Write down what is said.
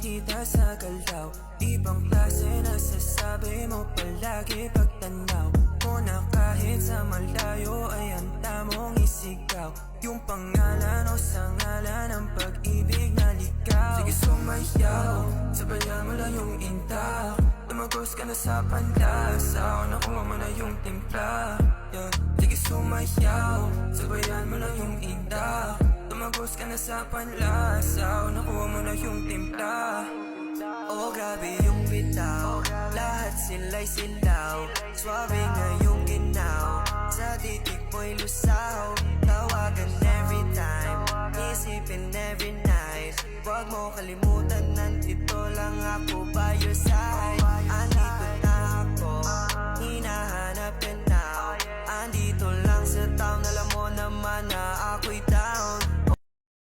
kita sa galaw. Ibang klase na sasabi mo palagi pagtanaw mo na kahit sa malayo ay handa mong isigaw yung pangalan o sa ngalan ng pag-ibig na ligaw. Sige sumayaw, sabayan mo lang yung intak. Tumagos ka na sa panlasa o nakuha mo na yung timpla, yeah. Sige sumayaw, sabayan mo lang yung intak. Tumagos ka na sa panlasa o nakuha mo na yung timpla. Oh grabe yung bitaw, lahat sila'y silaw. Swabe ngayong ginaw, sa titik mo'y lusaw. Tawagan every time, isipin every night. Huwag mo kalimutan, nandito lang ako by your side. Andito na ako, hinahanap